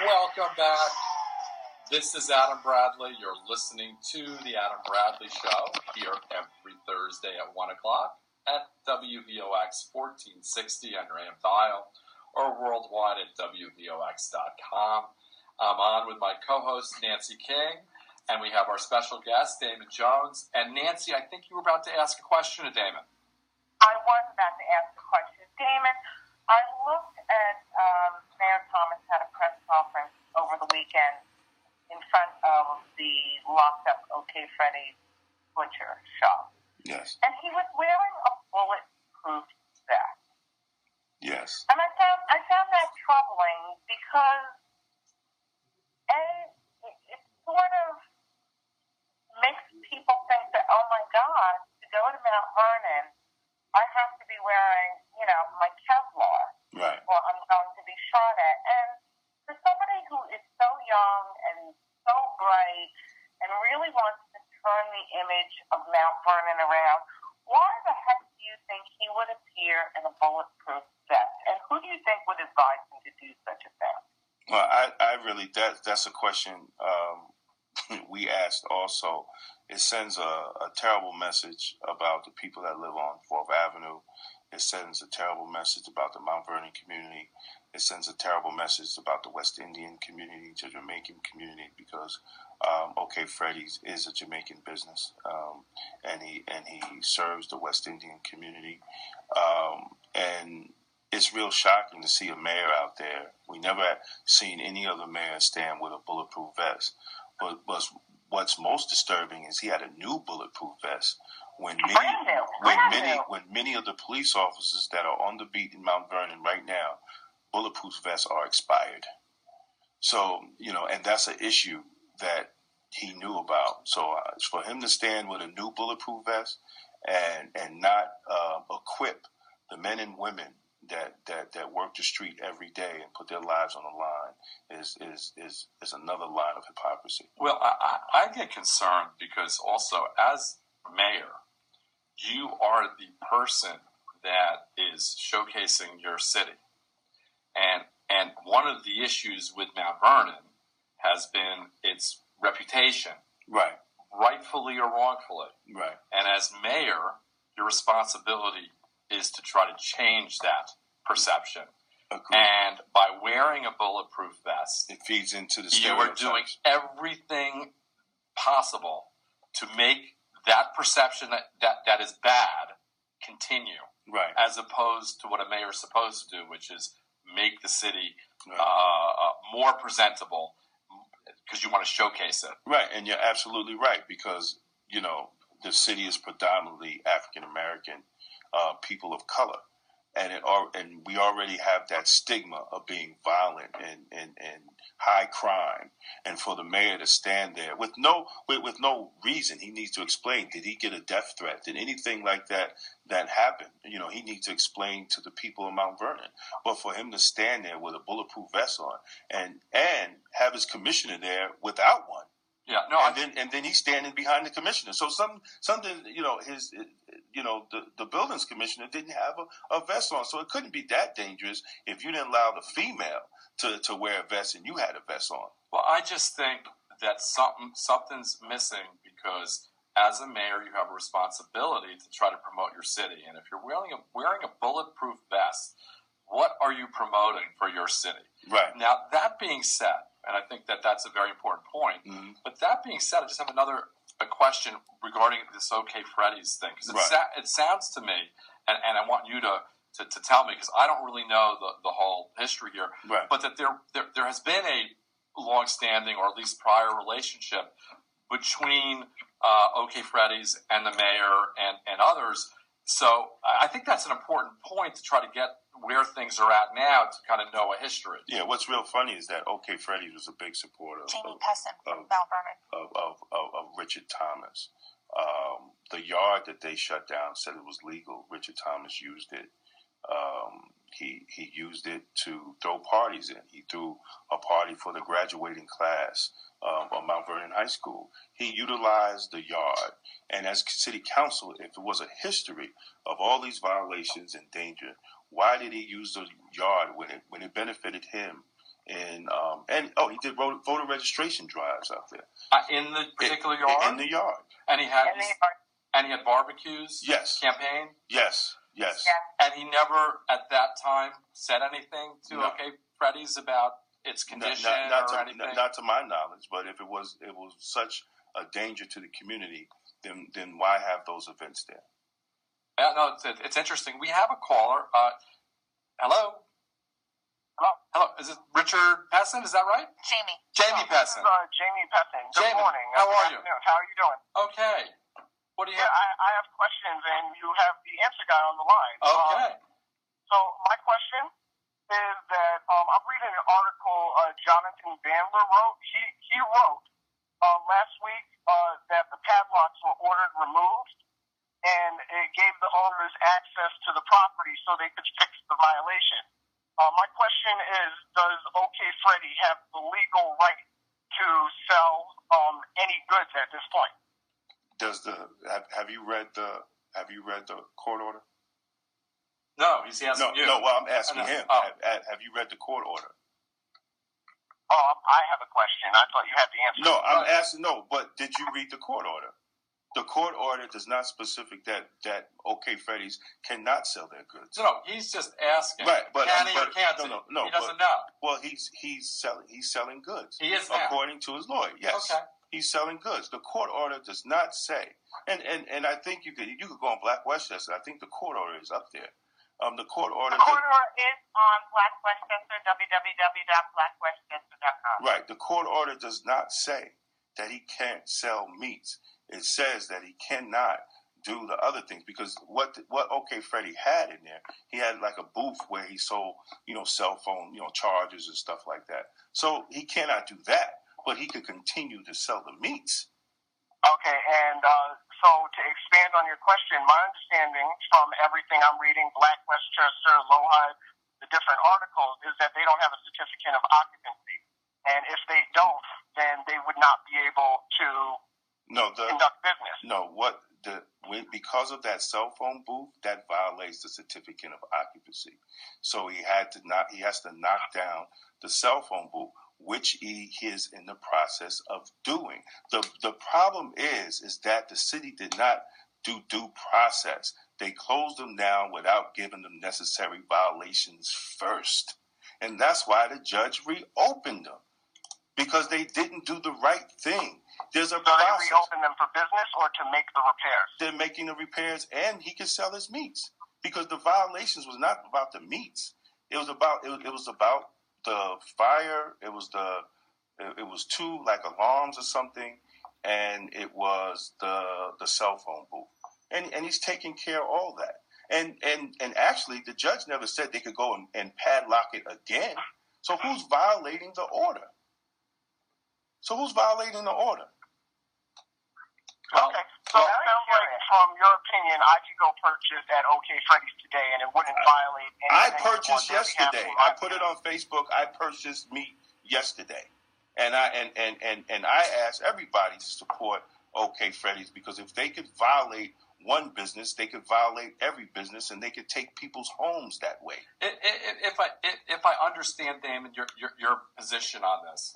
Welcome back. This is Adam Bradley. You're listening to The Adam Bradley Show here every Thursday at 1 o'clock at WVOX 1460 on your AM dial or worldwide at WVOX.com. I'm on with my co-host, Nancy King, and we have our special guest, Damon Jones. And Nancy, I think you were about to ask a question to Damon. I was about to ask a question. Damon, I looked at Mayor Thomas had a press conference over the weekend in front of the locked-up OK Freddies butcher shop. Yes. And he was wearing a bulletproof vest. Yes. And I found that troubling because, it sort of makes people think that, oh my God, to go to Mount Vernon, I have to be wearing, my Kevlar. Right. Or I'm going to be shot at. And for somebody who is so young and so bright and really wants to turn the image of Mount Vernon around, why the heck do you think he would appear in a bulletproof vest? And who do you think would advise him to do such a thing? Well, I really, that's a question we asked also. It sends a terrible message about the people that live on 4th Avenue. It sends a terrible message about the Mount Vernon community. It sends a terrible message about the West Indian community, the Jamaican community, because OK Freddies is a Jamaican business, and he serves the West Indian community. And it's real shocking to see a mayor out there. We never seen any other mayor stand with a bulletproof vest. But what's most disturbing is he had a new bulletproof vest when many of the police officers that are on the beat in Mount Vernon right now, bulletproof vests are expired. So, and that's an issue that he knew about. So for him to stand with a new bulletproof vest and not equip the men and women that work the street every day and put their lives on the line is another line of hypocrisy. Well, I get concerned because also as mayor, you are the person that is showcasing your city. And one of the issues with Mount Vernon has been its reputation. Right. Rightfully or wrongfully. Right. And as mayor, your responsibility is to try to change that perception. Agreed. And by wearing a bulletproof vest, it feeds into the you are doing everything possible to make that perception that is bad continue. Right. As opposed to what a mayor is supposed to do, which is make the city more presentable because you want to showcase it. Right, and you're absolutely right because, the city is predominantly African-American people of color. And we already have that stigma of being violent and high crime, and for the mayor to stand there with no reason, he needs to explain. Did he get a death threat? Did anything like that happen? He needs to explain to the people of Mount Vernon. But for him to stand there with a bulletproof vest on and have his commissioner there without one. Yeah, no, and then he's standing behind the commissioner. So something, the buildings commissioner didn't have a vest on, so it couldn't be that dangerous if you didn't allow the female to wear a vest and you had a vest on. Well, I just think that something's missing because as a mayor, you have a responsibility to try to promote your city, and if you're wearing a bulletproof vest, what are you promoting for your city? Right. Now, that being said. And I think that's a very important point. Mm-hmm. But that being said, I just have a question regarding this OK Freddies thing. Because it sounds to me, and I want you to tell me, because I don't really know the whole history here, right. But that there has been a long-standing or at least prior relationship between OK Freddies and the mayor and others. So I think that's an important point to try to get where things are at now to kind of know a history. Yeah, what's real funny is that OK Freddies was a big supporter of Mount Vernon. Of Richard Thomas. The yard that they shut down said it was legal. Richard Thomas used it. He used it to throw parties in. He threw a party for the graduating class of Mount Vernon High School. He utilized the yard. And as city council, if there was a history of all these violations and danger, why did he use the yard when it benefited him And he did voter registration drives out there in the particular yard. In the yard, and he had barbecues. Yes. Campaign. Yes. And he never at that time said anything to Freddies about its condition or anything. Not to my knowledge, but if it was such a danger to the community, then why have those events there? No, it's interesting. We have a caller. Hello. Hello. Is it Richard Pessin? Is that right? Jamie Pessin. This is Jamie Pessin. Good morning. How are you? How are you doing? Okay. What do you have? I have questions, and you have the answer guy on the line. Okay. So my question is that I'm reading an article Jonathan Bandler wrote. He wrote last week that the padlocks were ordered removed, and it gave the owners access to the property so they could fix the violation. My question is, does OK Freddy have the legal right to sell any goods at this point? Have you read the court order? No, he's asking you. No. Well, I'm asking him. Oh. Have you read the court order? I have a question. I thought you had the answer. No, I'm asking. No, but did you read the court order? The court order does not specific that OK Freddies cannot sell their goods. No, he's just asking. Right, but can he or can't he? No, he doesn't know. Well, he's selling goods. He is now. According to his lawyer. Yes. Okay. He's selling goods. The court order does not say, and I think you could go on Black Westchester. I think the court order is up there. The court order. The court order is on Black Westchester, www.blackwestchester.com. Right. The court order does not say that he can't sell meats. It says that he cannot do the other things, because what OK Freddy had in there, he had like a booth where he sold cell phone chargers and stuff like that. So he cannot do that, but he could continue to sell the meats. Okay, and so to expand on your question, my understanding from everything I'm reading, Black Westchester, Lowhide, the different articles, is that they don't have a certificate of occupancy. And if they don't, then they would not be able to conduct business. No, because of that cell phone booth, that violates the certificate of occupancy. So he has to knock down the cell phone booth, which he is in the process of doing. The problem is that the city did not do due process. They closed them down without giving them necessary violations first. And that's why the judge reopened them, because they didn't do the right thing. There's a process. They reopened them for business or to make the repairs? They're making the repairs, and he can sell his meats, because the violations was not about the meats. It was about the fire. It was two like alarms or something, and it was the cell phone booth, and he's taking care of all that. And actually, the judge never said they could go and padlock it again. So who's violating the order? Okay, so it sounds like, from your opinion, I could go purchase at OK Freddy's today, and it wouldn't violate anything. I purchased yesterday. I put it on Facebook. I purchased meat yesterday, and I asked everybody to support OK Freddy's, because if they could violate one business, they could violate every business, and they could take people's homes that way. If I understand, Damon, your position on this,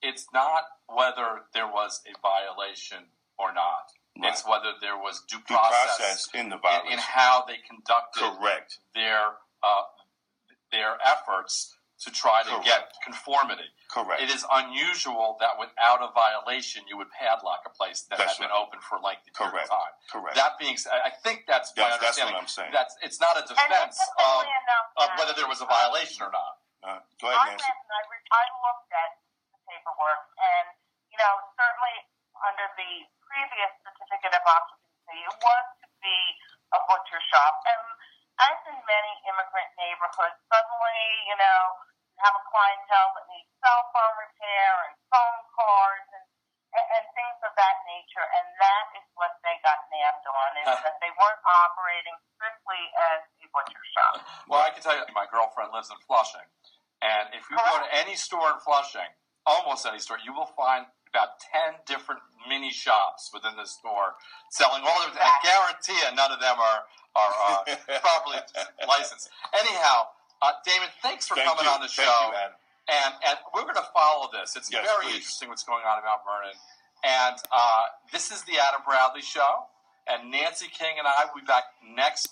it's not whether there was a violation or not. Right. It's whether there was due process in the violation, in how they conducted Correct. their efforts to try to get conformity. Correct. It is unusual that without a violation you would padlock a place that had been open for a lengthy period of time. Correct. That being said, I think that's my understanding. That's what I'm saying. It's not a defense of whether there was a violation or not. Go ahead, Nancy. I looked at the paperwork, and certainly under the previous certificate of occupancy, it was to be a butcher shop. And as in many immigrant neighborhoods, suddenly, you have a clientele that needs cell phone repair and phone cards and things of that nature. And that is what they got nabbed on, is that they weren't operating strictly as a butcher shop. Well, I can tell you, my girlfriend lives in Flushing. And if you go to any store in Flushing, almost any store, you will find about 10 different mini shops within the store selling all of them. I guarantee you none of them are properly licensed. Anyhow, Damon, thanks for coming on the show. Thank you, Adam. And we're going to follow this. It's Yes, very please. interesting what's going on in Mount Vernon. And this is the Adam Bradley Show. And Nancy King and I will be back next